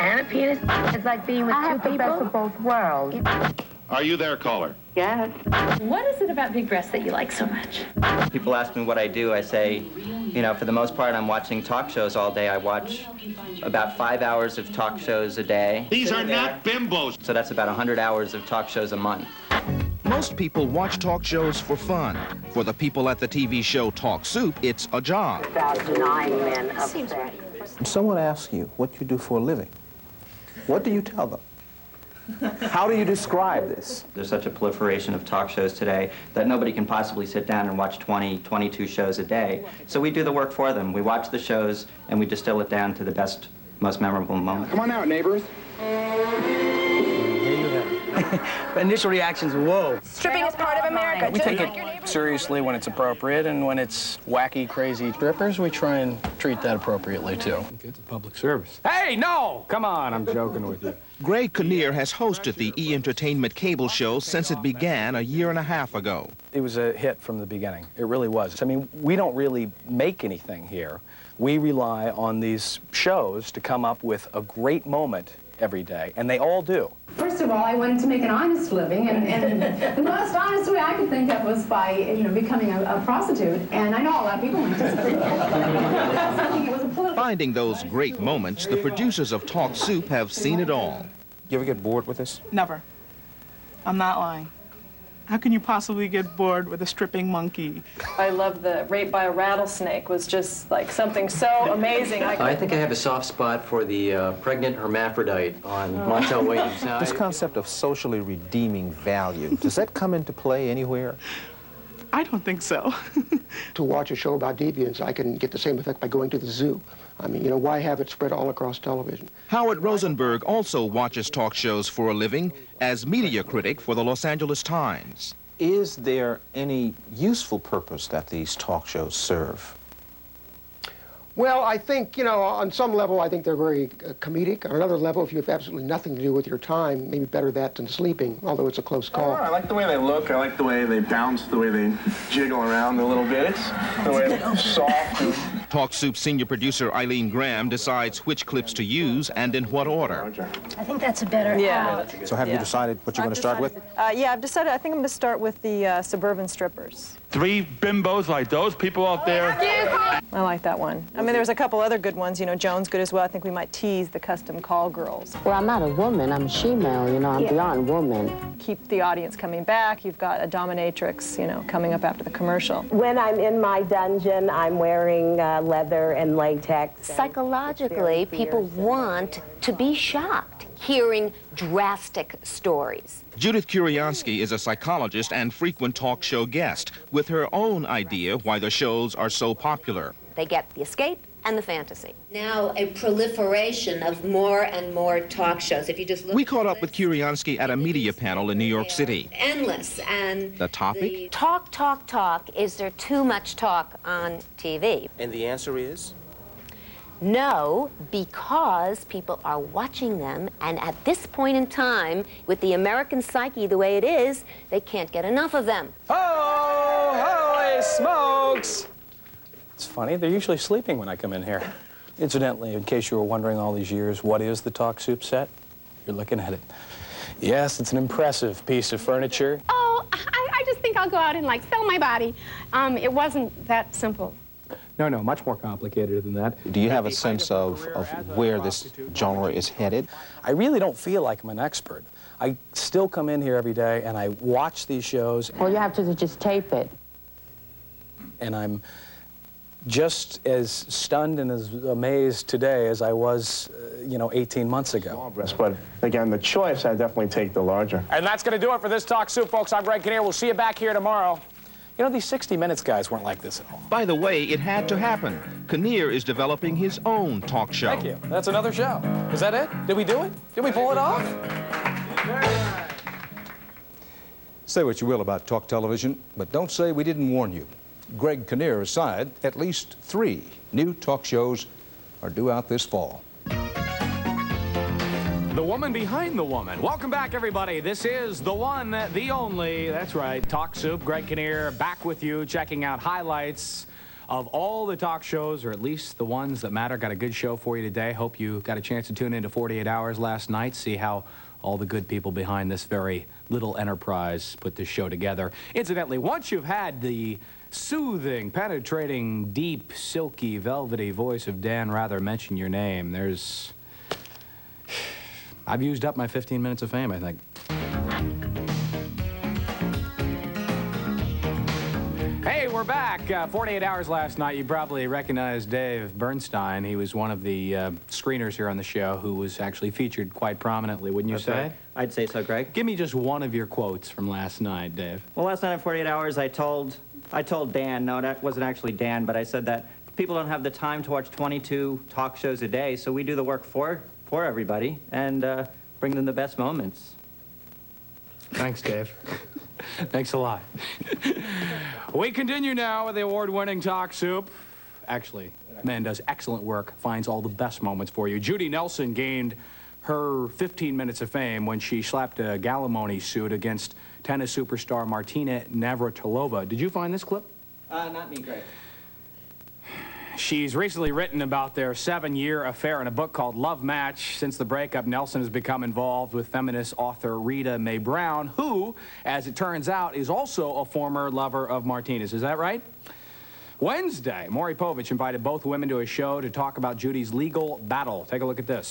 and a penis. It's like being with two people. Best of both worlds. Are you there, caller? Yes. What is it about big breasts that you like so much? People ask me what I do. I say, you know, for the most part, I'm watching talk shows all day. I watch about 5 hours of talk shows a day. These are not bimbos. So that's about 100 hours of talk shows a month. Most people watch talk shows for fun. For the people at the TV show Talk Soup, it's a job. About 9 men upset. When someone asks you what you do for a living, what do you tell them? How do you describe this? There's such a proliferation of talk shows today that nobody can possibly sit down and watch 22 shows a day. So we do the work for them. We watch the shows and we distill it down to the best, most memorable moment. Come on out, neighbors. Initial reactions, whoa. Stripping is part of America. We take it seriously when it's appropriate, and when it's wacky, crazy strippers, we try and treat that appropriately, too. It's a public service. Hey, no! Come on, I'm joking with you. Greg Kinnear has hosted the E! Entertainment cable show since it began a year and a half ago. It was a hit from the beginning. It really was. I mean, we don't really make anything here. We rely on these shows to come up with a great moment every day, and they all do. First of all, I wanted to make an honest living, and the most honest way I could think of was by, you know, becoming a prostitute. And I know a lot of people went to school. Finding those great moments, the producers of Talk Soup have seen it all. You ever get bored with this? Never. I'm not lying. How can you possibly get bored with a stripping monkey? I love the Rape by a Rattlesnake was just like something so amazing. I think I have a soft spot for the pregnant hermaphrodite on Montel Williams. Now, This concept of socially redeeming value, does that come into play anywhere? I don't think so. To watch a show about deviants, I can get the same effect by going to the zoo. I mean, you know, why have it spread all across television? Howard Rosenberg also watches talk shows for a living as media critic for the Los Angeles Times. Is there any useful purpose that these talk shows serve? Well, I think, you know, on some level, I think they're very comedic. On another level, if you have absolutely nothing to do with your time, maybe better that than sleeping, although it's a close call. I like the way they look. I like the way they bounce, the way they jiggle around a little bit. It's the way they're soft. Talk Soup senior producer Eileen Graham decides which clips to use and in what order. I think that's a better ad. So have you decided what you're going to start with? Yeah, I've decided. I think I'm going to start with the suburban strippers. 3 bimbos like those people out there. I like that one. I mean, there's a couple other good ones. You know, Joan's good as well. I think we might tease the custom call girls. Well, I'm not a woman. I'm a she-male, you know. I'm beyond woman. Keep the audience coming back. You've got a dominatrix, you know, coming up after the commercial. When I'm in my dungeon, I'm wearing leather and latex. Psychologically, people want to be shocked, hearing drastic stories. Judith Kuryansky is a psychologist and frequent talk show guest with her own idea why the shows are so popular. They get the escape and the fantasy. Now, a proliferation of more and more talk shows. If you just look, we caught up with Kuryansky at a media panel in New York City. Endless. And the topic? Talk. Is there too much talk on TV? And the answer is? No, because people are watching them, and at this point in time, with the American psyche the way it is, they can't get enough of them. Oh, holy smokes! It's funny, they're usually sleeping when I come in here. Incidentally, in case you were wondering all these years, what is the Talk Soup set? You're looking at it. Yes, it's an impressive piece of furniture. Oh, I just think I'll go out and, like, sell my body. It wasn't that simple. No, much more complicated than that. Do you have a sense of where this genre is headed? I really don't feel like I'm an expert. I still come in here every day and I watch these shows. Well, you have to just tape it. And I'm just as stunned and as amazed today as I was, 18 months ago. But again, the choice, I definitely take the larger. And that's going to do it for this Talk Soup, folks. I'm Greg Kinnear. We'll see you back here tomorrow. You know, these 60 Minutes guys weren't like this at all. By the way, it had to happen. Kinnear is developing his own talk show. Thank you. That's another show. Is that it? Did we do it? Did we pull it off? Say what you will about talk television, but don't say we didn't warn you. Greg Kinnear aside, at least 3 new talk shows are due out this fall. The woman behind the woman. Welcome back, everybody. This is the one, the only, that's right, Talk Soup. Greg Kinnear back with you, checking out highlights of all the talk shows, or at least the ones that matter. Got a good show for you today. Hope you got a chance to tune into 48 Hours last night, see how all the good people behind this very little enterprise put this show together. Incidentally, once you've had the soothing, penetrating, deep, silky, velvety voice of Dan Rather mention your name, I've used up my 15 minutes of fame, I think. Hey, we're back. 48 Hours last night. You probably recognized Dave Bernstein. He was one of the screeners here on the show who was actually featured quite prominently, wouldn't you say? Right. I'd say so, Greg. Give me just one of your quotes from last night, Dave. Well, last night at 48 Hours, I told Dan, no, that wasn't actually Dan, but I said that people don't have the time to watch 22 talk shows a day, so we do the work for everybody and bring them the best moments. Thanks, Dave. Thanks a lot. We continue now with the award-winning Talk Soup. Actually, man does excellent work, finds all the best moments for you. Judy Nelson gained her 15 minutes of fame when she slapped a Galimony suit against tennis superstar Martina Navratilova. Did you find this clip? Not me, Greg. She's recently written about their 7-year affair in a book called Love Match. Since the breakup, Nelson has become involved with feminist author Rita Mae Brown, who, as it turns out, is also a former lover of Martina's. Is that right? Wednesday, Maury Povich invited both women to a show to talk about Judy's legal battle. Take a look at this.